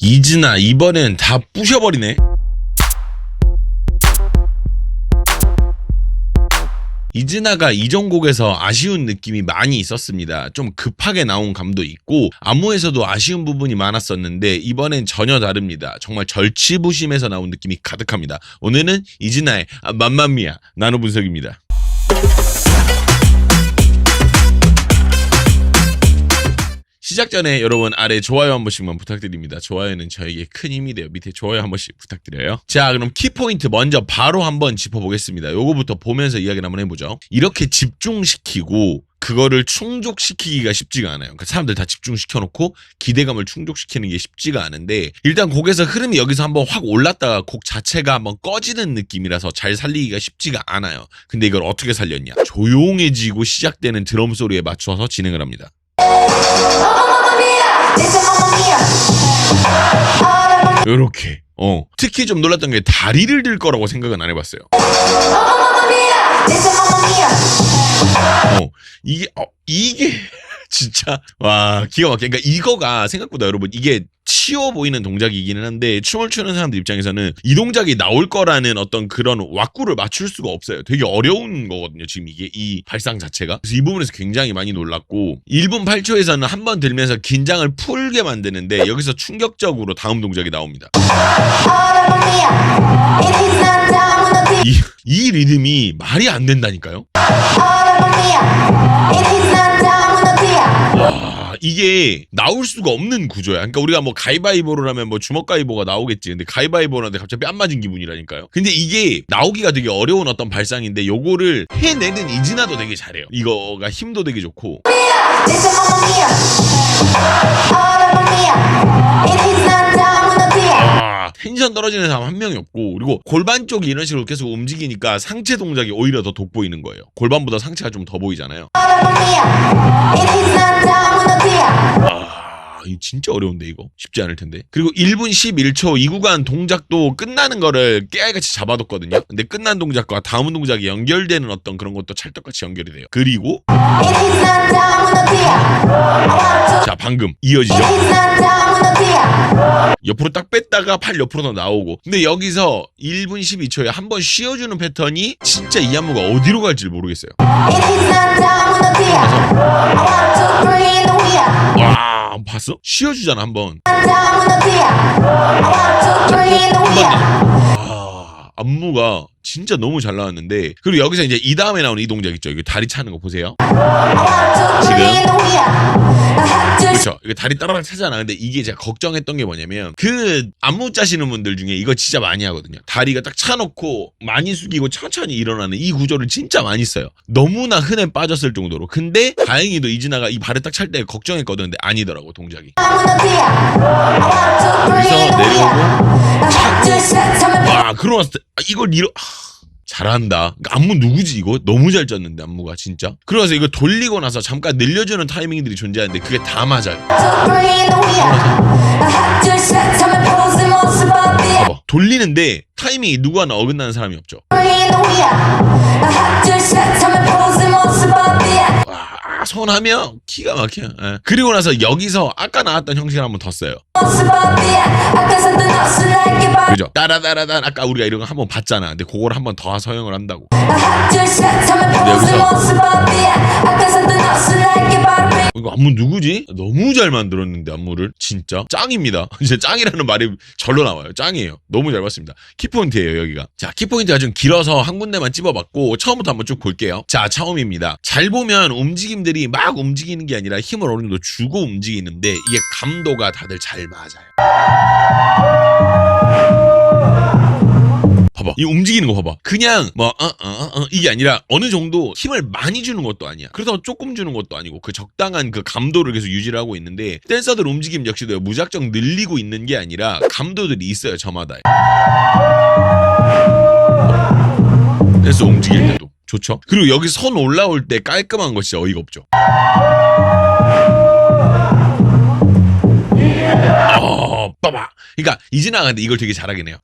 이즈나 이번엔 다 부셔버리네. 이즈나가 이전곡에서 아쉬운 느낌이 많이 있었습니다. 좀 급하게 나온 감도 있고 안무에서도 아쉬운 부분이 많았었는데 이번엔 전혀 다릅니다. 정말 절치부심에서 나온 느낌이 가득합니다. 오늘은 이즈나의 맘마미아 나노 분석입니다. 시작 전에 여러분 아래 좋아요 한 번씩만 부탁드립니다. 좋아요는 저에게 큰 힘이 돼요. 밑에 좋아요 한 번씩 부탁드려요. 자, 그럼 키포인트 먼저 바로 한번 짚어보겠습니다. 요거부터 보면서 이야기를 한번 해보죠. 이렇게 집중시키고 그거를 충족시키기가 쉽지가 않아요. 그러니까 사람들 다 집중시켜놓고 기대감을 충족시키는 게 쉽지가 않은데 일단 곡에서 흐름이 여기서 한번 확 올랐다가 곡 자체가 한번 꺼지는 느낌이라서 잘 살리기가 쉽지가 않아요. 근데 이걸 어떻게 살렸냐? 조용해지고 시작되는 드럼 소리에 맞춰서 진행을 합니다. 요렇게 특히 좀 놀랐던 게 다리를 들 거라고 생각은 안 해봤어요. 이게 진짜 와 기가 막혀. 그러니까 이거가 생각보다 여러분 이게 쉬워 보이는 동작이기는 한데 춤을 추는 사람들 입장에서는 이 동작이 나올 거라는 어떤 그런 왁구를 맞출 수가 없어요. 되게 어려운 거거든요. 지금 이게 이 발상 자체가. 그래서 이 부분에서 굉장히 많이 놀랐고 1분 8초에서는 한 번 들면서 긴장을 풀게 만드는데 여기서 충격적으로 다음 동작이 나옵니다. 이 리듬이 말이 안 된다니까요. 와, 이게 나올 수가 없는 구조야. 그러니까 우리가 뭐 가위바위보를 하면 뭐 주먹 가위보가 나오겠지. 근데 가위바위보를 하는데 갑자기 뺨 맞은 기분이라니까요. 근데 이게 나오기가 되게 어려운 어떤 발상인데 요거를 해내는 이즈나도 되게 잘해요. 이거가 힘도 되게 좋고. 텐션 떨어지는 사람 한 명이 없고 그리고 골반 쪽이 이런 식으로 계속 움직이니까 상체 동작이 오히려 더 돋보이는 거예요. 골반보다 상체가 좀 더 보이잖아요. 이거 진짜 어려운데 이거 쉽지 않을 텐데. 그리고 1분 11초 이 구간 동작도 끝나는 거를 깨알같이 잡아뒀거든요. 근데 끝난 동작과 다음 동작이 연결되는 어떤 그런 것도 찰떡같이 연결이 돼요. 그리고 자 방금 이어지죠. 옆으로 딱 뺐다가 팔 옆으로 더 나오고. 근데 여기서 1분 12초에 한 번 쉬어주는 패턴이 진짜 이 안무가 어디로 갈지 모르겠어요. 와 봤어? 쉬어주잖아 한번. 안무가 진짜 너무 잘 나왔는데. 그리고 여기서 이제 이 다음에 나오는 이 동작 있죠. 이거 다리 차는 거 보세요. 지금 그렇죠. 이거 다리 따라락 차잖아. 근데 이게 제가 걱정했던 게 뭐냐면 그 안무 짜시는 분들 중에 이거 진짜 많이 하거든요. 다리가 딱 차놓고 많이 숙이고 천천히 일어나는 이 구조를 진짜 많이 써요. 너무나 흔해 빠졌을 정도로. 근데 다행히도 이즈나가 이 발을 딱 찰 때 걱정했거든. 근데 아니더라고 동작이. 여기서 내려오고 차고 와 그러고 났을 때 이걸 잘한다. 안무 누구지 이거? 너무 잘 짰는데 안무가 진짜. 그래서 이거 돌리고 나서 잠깐 늘려주는 타이밍들이 존재하는데 그게 다 맞아요. 봐봐. 돌리는데 타이밍이 누구 하나 어긋나는 사람이 없죠. 손하면 기가 막혀. 그리고 나서 여기서 아까 나왔던 형식을 한번 더 써요. 그죠? 따라따라따 아까 우리가 이런 거 한번 봤잖아. 근데 그걸 한번 더 서형을 한다고. 근데 여기서 이거 안무 누구지? 너무 잘 만들었는데 안무를 진짜 짱입니다. 이제 짱이라는 말이 절로 나와요. 짱이에요. 너무 잘 봤습니다. 키포인트예요 여기가. 자 키포인트가 좀 길어서 한 군데만 찝어봤고 처음부터 한번 쭉 볼게요. 자 처음입니다. 잘 보면 움직임들이 막 움직이는 게 아니라 힘을 어느 정도 주고 움직이는데 이게 감도가 다들 잘 맞아요. 봐봐. 이 움직이는 거 봐봐. 그냥 이게 아니라 어느 정도 힘을 많이 주는 것도 아니야. 그렇다고 조금 주는 것도 아니고 그 적당한 그 감도를 계속 유지를 하고 있는데 댄서들 움직임 역시도 무작정 늘리고 있는 게 아니라 감도들이 있어요. 저마다. 댄서 움직일 때도 좋죠. 그리고 여기 선 올라올 때 깔끔한 거 진짜 어이가 없죠. 빠바. 그러니까 이진아가 근데 이걸 되게 잘하긴 해요.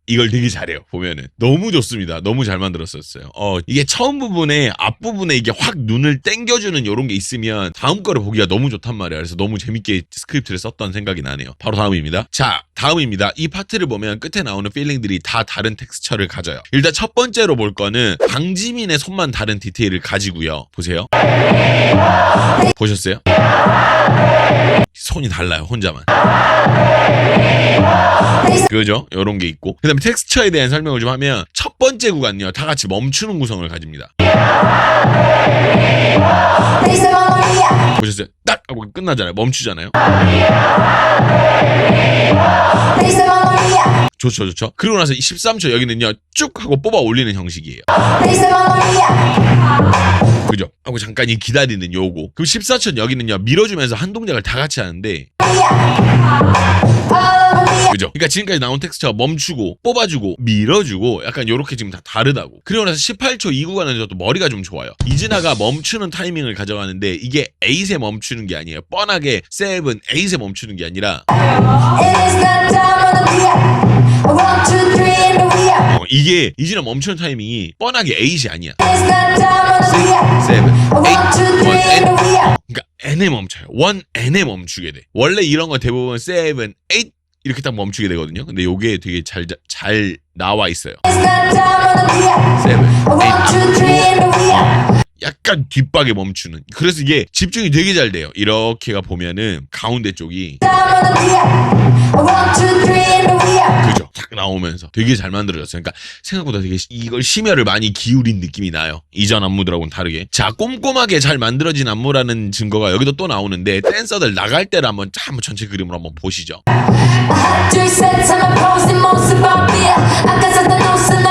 이걸 되게 잘해요. 보면은 너무 좋습니다. 너무 잘 만들었었어요. 이게 처음 부분에 앞부분에 이게 확 눈을 땡겨주는 이런 게 있으면 다음 거를 보기가 너무 좋단 말이야. 그래서 너무 재밌게 스크립트를 썼던 생각이 나네요. 바로 다음입니다. 자, 다음입니다. 이 파트를 보면 끝에 나오는 필링들이 다 다른 텍스처를 가져요. 일단 첫 번째로 볼 거는 강지민의 손만 다른 디테일을 가지고요. 보세요. 보셨어요? 손이 달라요. 혼자만. 그죠? 요런 게 있고. 그 다음에 텍스처에 대한 설명을 좀 하면 첫 번째 구간요. 다 같이 멈추는 구성을 가집니다. 보셨어요? 딱 하고 끝나잖아요. 멈추잖아요. 좋죠. 그리고 나서 13초 여기는요. 쭉 하고 뽑아 올리는 형식이에요. 그죠? 하고 잠깐 기다리는 요거. 그리고 14초 여기는요. 밀어주면서 한 동작을 다 같이 하는데 그죠? 그러니까 지금까지 나온 텍스처가 멈추고 뽑아주고 밀어주고 약간 요렇게 지금 다 다르다고. 그리고 나서 18초 이 구간은 또 머리가 좀 좋아요. 이진아가 멈추는 타이밍을 가져가는데 이게 8에 멈추는 게 아니에요. 뻔하게 7, 8에 멈추는 게 아니라 이게 이진아 멈추는 타이밍이 뻔하게 8이 아니야. 7, 8, 1, 그러니까 N에 멈춰요. 1, N에 멈추게 돼. 원래 이런 거 대부분 7, 8 이렇게 딱 멈추게 되거든요. 근데 요게 되게 잘 나와 있어요. 7, 8 약간 뒷박에 멈추는. 그래서 이게 집중이 되게 잘 돼요. 이렇게가 보면은 가운데 쪽이 그죠? 딱 나오면서 되게 잘 만들어졌어요. 그러니까 생각보다 되게 이걸 심혈을 많이 기울인 느낌이 나요. 이전 안무들하고는 다르게. 자, 꼼꼼하게 잘 만들어진 안무라는 증거가 여기도 또 나오는데 댄서들 나갈 때를 한번 전체 그림으로 한번 보시죠.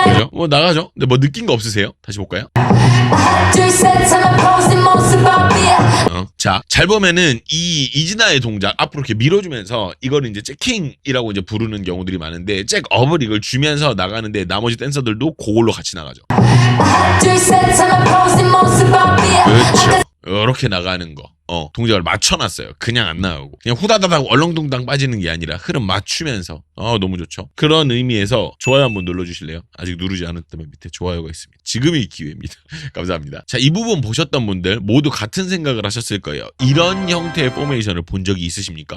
그죠? 뭐 나가죠? 근데 뭐 느낀 거 없으세요? 다시 볼까요? 자, 잘 보면은 이진아의 동작 앞으로 이렇게 밀어주면서 이거를 이제 잭킹이라고 이제 부르는 경우들이 많은데 잭업을 이걸 주면서 나가는데 나머지 댄서들도 그걸로 같이 나가죠. 그렇죠. 이렇게 나가는 거. 동작을 맞춰놨어요. 그냥 안 나가고. 그냥 후다다닥 얼렁뚱땅 빠지는 게 아니라 흐름 맞추면서. 너무 좋죠. 그런 의미에서 좋아요 한번 눌러주실래요? 아직 누르지 않았다면 밑에 좋아요가 있습니다. 지금이 기회입니다. 감사합니다. 자, 이 부분 보셨던 분들 모두 같은 생각을 하셨을 거예요. 이런 형태의 포메이션을 본 적이 있으십니까?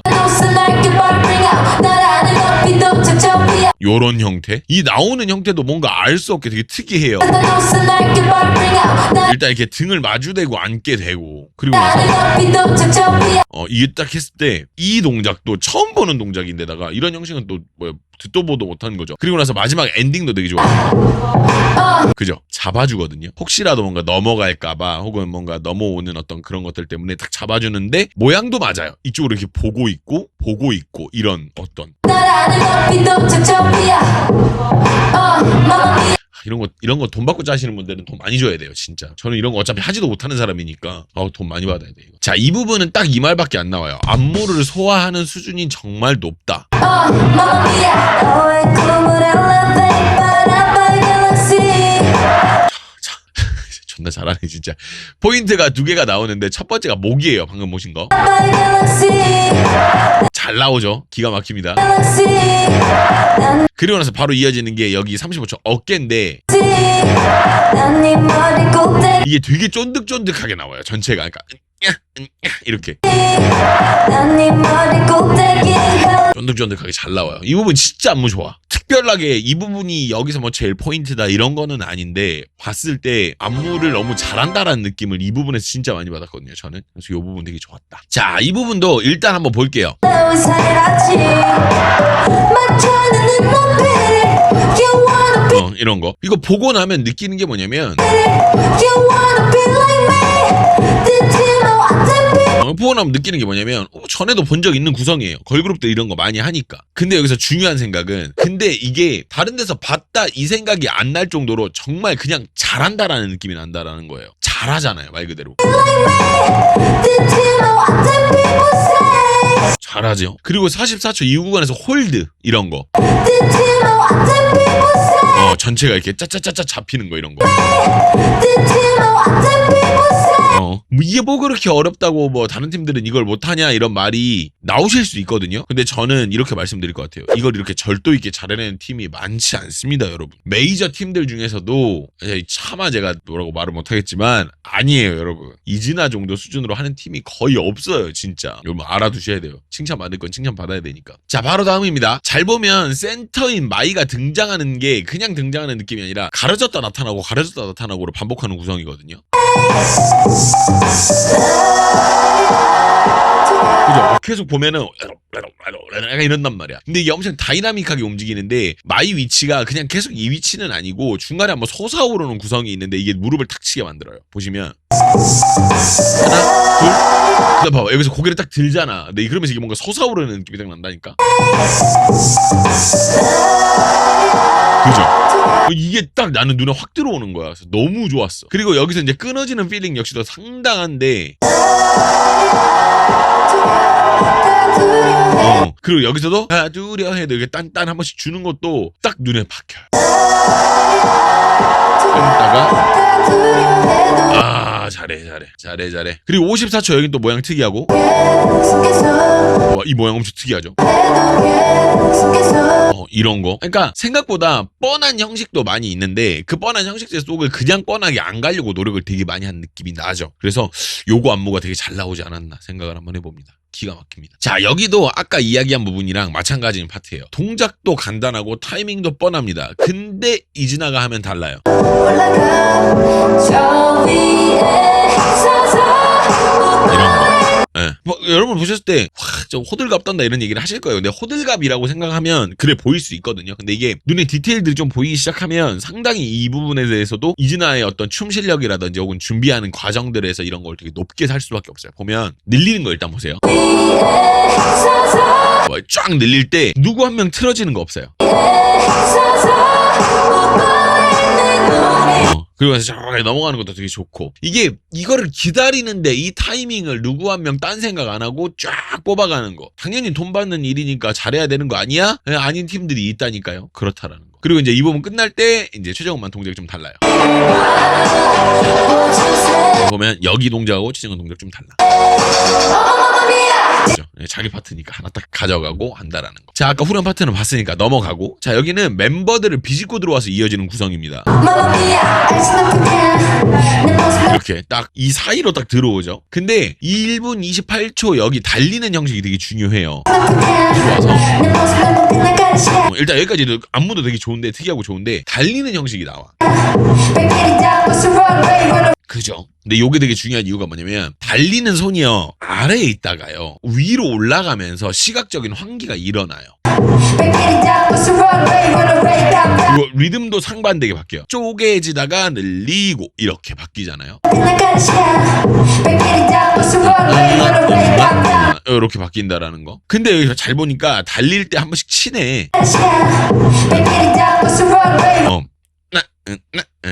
요런 형태? 이 나오는 형태도 뭔가 알 수 없게 되게 특이해요. 일단 이렇게 등을 마주대고 앉게 되고 그리고 나서 이게 딱 했을 때 이 동작도 처음 보는 동작인데다가 이런 형식은 또 듣도 보도 못한 거죠. 그리고 나서 마지막 엔딩도 되게 좋아요. 그죠? 잡아주거든요. 혹시라도 뭔가 넘어갈까봐 혹은 뭔가 넘어오는 어떤 그런 것들 때문에 딱 잡아주는데 모양도 맞아요. 이쪽으로 이렇게 보고 있고 이런 어떤 이런 거 돈 받고 짜시는 분들은 돈 많이 줘야 돼요, 진짜. 저는 이런 거 어차피 하지도 못하는 사람이니까 돈 많이 받아야 돼. 이거. 자, 이 부분은 딱 이 말밖에 안 나와요. 안무를 소화하는 수준이 정말 높다. 존나 잘하네 진짜. 포인트가 2개가 나오는데 첫 번째가 목이에요. 방금 보신 거. 잘 나오죠. 기가 막힙니다. 그리고 나서 바로 이어지는 게 여기 35초 어깨인데 이게 되게 쫀득쫀득하게 나와요. 전체가. 그러니까 이렇게 쫀득쫀득하게 잘 나와요. 이 부분 진짜 안무 좋아. 특별하게 이 부분이 여기서 뭐 제일 포인트다 이런 거는 아닌데 봤을 때 안무를 너무 잘한다라는 느낌을 이 부분에서 진짜 많이 받았거든요. 저는. 그래서 이 부분 되게 좋았다. 자, 이 부분도 일단 한번 볼게요. 이런 거. 이거 보고 나면 느끼는 게 뭐냐면 보고 나면 느끼는 게 뭐냐면 전에도 본 적 있는 구성이에요. 걸그룹들 이런 거 많이 하니까. 근데 여기서 중요한 생각은 근데 이게 다른 데서 봤다 이 생각이 안 날 정도로 정말 그냥 잘한다라는 느낌이 난다라는 거예요. 잘하잖아요, 말 그대로. 잘하죠. 그리고 44초 이후 구간에서 홀드 이런 거. 전체가 이렇게 짜짜짜짜 잡히는 거 이런 거. 이게 뭐 그렇게 어렵다고 뭐 다른 팀들은 이걸 못하냐 이런 말이 나오실 수 있거든요. 근데 저는 이렇게 말씀드릴 것 같아요. 이걸 이렇게 절도 있게 잘해내는 팀이 많지 않습니다, 여러분. 메이저 팀들 중에서도 차마 제가 뭐라고 말을 못하겠지만 아니에요, 여러분. 이즈나 정도 수준으로 하는 팀이 거의 없어요, 진짜. 여러분 알아두셔야 돼요. 칭찬받을 건 칭찬받아야 되니까. 자, 바로 다음입니다. 잘 보면 센터인 마이가 등장하는 게 그냥 등장하는 느낌이 아니라 가려졌다 나타나고 가려졌다 나타나고를 반복하는 구성이거든요. 그죠? 계속 보면은 약간 이런단 말이야. 근데 이게 엄청 다이나믹하게 움직이는데 마이 위치가 그냥 계속 이 위치는 아니고 중간에 한번 솟아오르는 구성이 있는데 이게 무릎을 탁 치게 만들어요. 보시면 하나, 둘, 그다음 봐봐. 여기서 고개를 딱 들잖아. 근데 그러면서 이게 뭔가 솟아오르는 느낌이 딱 난다니까. 그죠? 이게 딱 나는 눈에 확 들어오는 거야. 그래서 너무 좋았어. 그리고 여기서 이제 끊어지는 필링 역시도 상당한데 그리고 여기서도 두려해도 이렇게 딴딴 한 번씩 주는 것도 딱 눈에 박혀요. 여기다가 잘해. 그리고 54초 여긴 또 모양 특이하고 이 모양 엄청 특이하죠. 이런 거. 그러니까 생각보다 뻔한 형식도 많이 있는데 그 뻔한 형식들 속을 그냥 뻔하게 안 가려고 노력을 되게 많이 한 느낌이 나죠. 그래서 요거 안무가 되게 잘 나오지 않았나 생각을 한번 해봅니다. 기가 막힙니다. 자, 여기도 아까 이야기한 부분이랑 마찬가지인 파트예요. 동작도 간단하고 타이밍도 뻔합니다. 근데 이즈나가 하면 달라요. 이런 거. 네. 뭐, 여러분 보셨을 때 저 호들갑 떤다 이런 얘기를 하실 거예요. 근데 호들갑이라고 생각하면 그래 보일 수 있거든요. 근데 이게 눈에 디테일들이 좀 보이기 시작하면 상당히 이 부분에 대해서도 이즈나의 어떤 춤 실력이라든지 혹은 준비하는 과정들에서 이런 걸 되게 높게 살 수밖에 없어요. 보면 늘리는 거 일단 보세요. 쫙 늘릴 때 누구 한 명 틀어지는 거 없어요. 그리고 저렇게 넘어가는 것도 되게 좋고 이거를 기다리는데 이 타이밍을 누구 한 명 딴 생각 안 하고 쫙 뽑아가는 거 당연히 돈 받는 일이니까 잘해야 되는 거 아니야? 아닌 팀들이 있다니까요. 그렇다라는 거. 그리고 이제 이 부분 끝날 때 이제 최정원만 동작이 좀 달라요. 보면 여기 동작하고 최정원 동작 좀 달라. 자기 파트니까 하나 딱 가져가고 한다라는 거. 자, 아까 후렴 파트는 봤으니까 넘어가고. 자, 여기는 멤버들을 비집고 들어와서 이어지는 구성입니다. 이렇게 딱 이 사이로 딱 들어오죠. 근데 1분 28초 여기 달리는 형식이 되게 중요해요. 들어와서 일단 여기까지도 안무도 되게 좋은데 특이하고 좋은데 달리는 형식이 나와. 그죠? 근데 요게 되게 중요한 이유가 뭐냐면 달리는 손이요 아래에 있다가요 위로 올라가면서 시각적인 환기가 일어나요. 그리고 리듬도 상반되게 바뀌어요. 쪼개지다가 늘리고 이렇게 바뀌잖아요. 이렇게 바뀐다라는 거. 근데 여기서 잘 보니까 달릴 때 한 번씩 치네.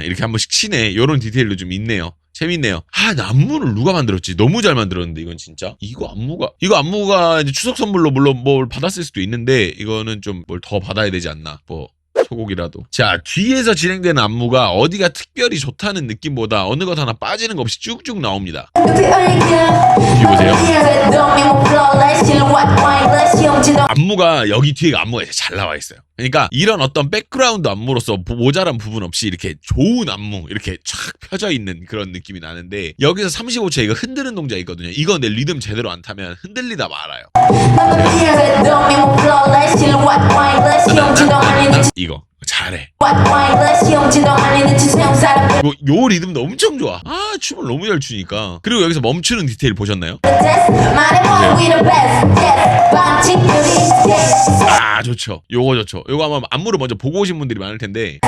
이렇게 한 번씩 치네. 요런 디테일도 좀 있네요. 재밌네요. 안무를 누가 만들었지? 너무 잘 만들었는데 이건 진짜. 이거 안무가 이제 추석 선물로 물론 뭘 받았을 수도 있는데 이거는 좀 뭘 더 받아야 되지 않나. 뭐 소곡이라도. 자, 뒤에서 진행되는 안무가 어디가 특별히 좋다는 느낌보다 어느 것 하나 빠지는 거 없이 쭉쭉 나옵니다. 뒤에 보세요. 안무가 여기 뒤에 안무가 잘 나와 있어요. 그러니까 이런 어떤 백그라운드 안무로서 모자란 부분 없이 이렇게 좋은 안무 이렇게 쫙 펴져 있는 그런 느낌이 나는데 여기서 35초 이거 흔드는 동작 있거든요. 이거 내 리듬 제대로 안 타면 흔들리다 말아요. 이거 잘해. 요 리듬도 엄청 좋아. 춤을 너무 잘 추니까. 그리고 여기서 멈추는 디테일 보셨나요? 좋죠. 요거 좋죠. 요거 아마 안무를 먼저 보고 오신 분들이 많을 텐데.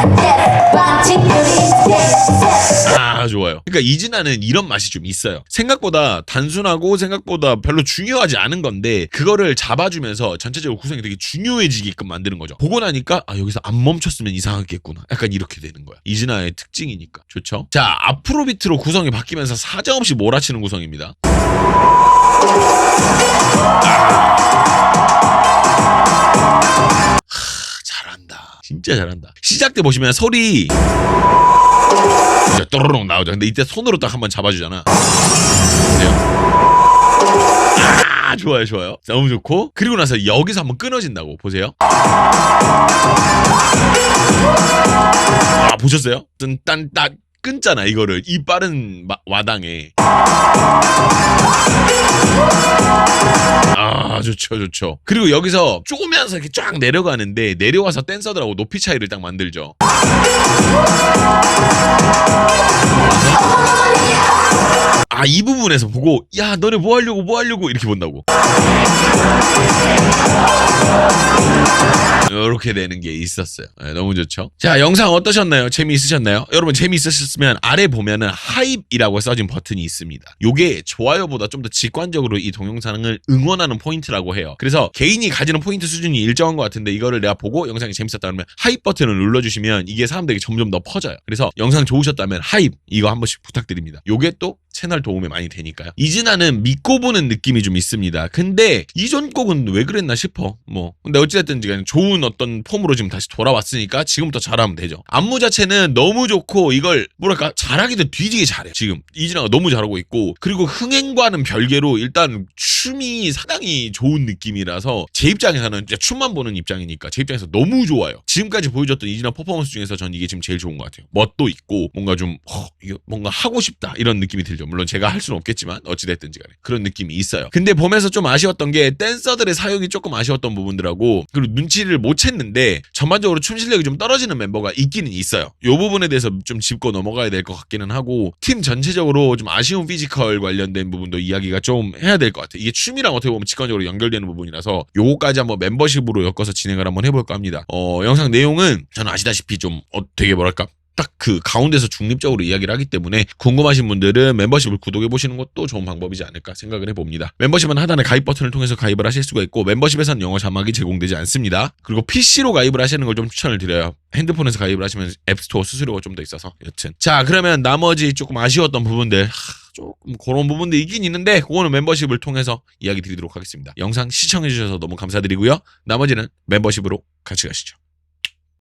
좋아요. 그러니까 이즈나는 이런 맛이 좀 있어요. 생각보다 단순하고 생각보다 별로 중요하지 않은 건데 그거를 잡아주면서 전체적으로 구성이 되게 중요해지게끔 만드는 거죠. 보고 나니까 여기서 안 멈췄으면 이상하겠구나. 약간 이렇게 되는 거야. 이즈나의 특징이니까. 좋죠. 자, 아프로비트로 구성이 바뀌면서 사정없이 몰아치는 구성입니다. 잘한다. 진짜 잘한다. 시작 때 보시면 소리 이제 또르륵 나오죠. 근데 이때 손으로 딱 한번 잡아주잖아. 보세요. 아, 좋아요, 좋아요. 너무 좋고. 그리고 나서 여기서 한번 끊어진다고. 보세요. 아, 보셨어요? 딴 끊잖아, 이거를. 이 빠른 와당에. 아, 좋죠, 좋죠. 그리고 여기서 쪼면서 이렇게 쫙 내려가는데, 내려와서 댄서들하고 높이 차이를 딱 만들죠. 아, 이 부분에서 보고, 야, 너네 뭐 하려고 이렇게 본다고. 이렇게 되는 게 있었어요. 네, 너무 좋죠. 자, 영상 어떠셨나요? 재미있으셨나요? 여러분 재미있으셨으면 아래 보면은 하입이라고 써진 버튼이 있습니다. 요게 좋아요보다 좀 더 직관적으로 이 동영상을 응원하는 포인트라고 해요. 그래서 개인이 가지는 포인트 수준이 일정한 것 같은데 이거를 내가 보고 영상이 재밌었다 그러면 하입 버튼을 눌러주시면 이게 사람들에게 점점 더 퍼져요. 그래서 영상 좋으셨다면 하입 이거 한 번씩 부탁드립니다. 요게 또 채널 도움이 많이 되니까요. 이진아는 믿고 보는 느낌이 좀 있습니다. 근데 이전 곡은 왜 그랬나 싶어. 근데 어찌됐든 지금 좋은 어떤 폼으로 지금 다시 돌아왔으니까 지금부터 잘하면 되죠. 안무 자체는 너무 좋고 이걸 뭐랄까 잘하기도 뒤지게 잘해. 지금 이진아가 너무 잘하고 있고 그리고 흥행과는 별개로 일단 춤이 상당히 좋은 느낌이라서 제 입장에서는 진짜 춤만 보는 입장이니까 제 입장에서 너무 좋아요. 지금까지 보여줬던 이진아 퍼포먼스 중에서 전 이게 지금 제일 좋은 것 같아요. 멋도 있고 뭔가 좀 이거 뭔가 하고 싶다 이런 느낌이 들죠. 물론 제가 할 수는 없겠지만 어찌됐든지 간에 그런 느낌이 있어요. 근데 보면서 좀 아쉬웠던 게 댄서들의 사용이 조금 아쉬웠던 부분들하고 그리고 눈치를 못 챘는데 전반적으로 춤 실력이 좀 떨어지는 멤버가 있기는 있어요. 이 부분에 대해서 좀 짚고 넘어가야 될 것 같기는 하고 팀 전체적으로 좀 아쉬운 피지컬 관련된 부분도 이야기가 좀 해야 될 것 같아요. 이게 춤이랑 어떻게 보면 직관적으로 연결되는 부분이라서 요거까지 한번 멤버십으로 엮어서 진행을 한번 해볼까 합니다. 영상 내용은 저는 아시다시피 좀 되게 뭐랄까 딱 그 가운데서 중립적으로 이야기를 하기 때문에 궁금하신 분들은 멤버십을 구독해보시는 것도 좋은 방법이지 않을까 생각을 해봅니다. 멤버십은 하단의 가입 버튼을 통해서 가입을 하실 수가 있고 멤버십에서는 영어 자막이 제공되지 않습니다. 그리고 PC로 가입을 하시는 걸 좀 추천을 드려요. 핸드폰에서 가입을 하시면 앱스토어 수수료가 좀 더 있어서 여튼 자 그러면 나머지 조금 아쉬웠던 부분들 조금 그런 부분도 있긴 있는데 그거는 멤버십을 통해서 이야기 드리도록 하겠습니다. 영상 시청해주셔서 너무 감사드리고요. 나머지는 멤버십으로 같이 가시죠.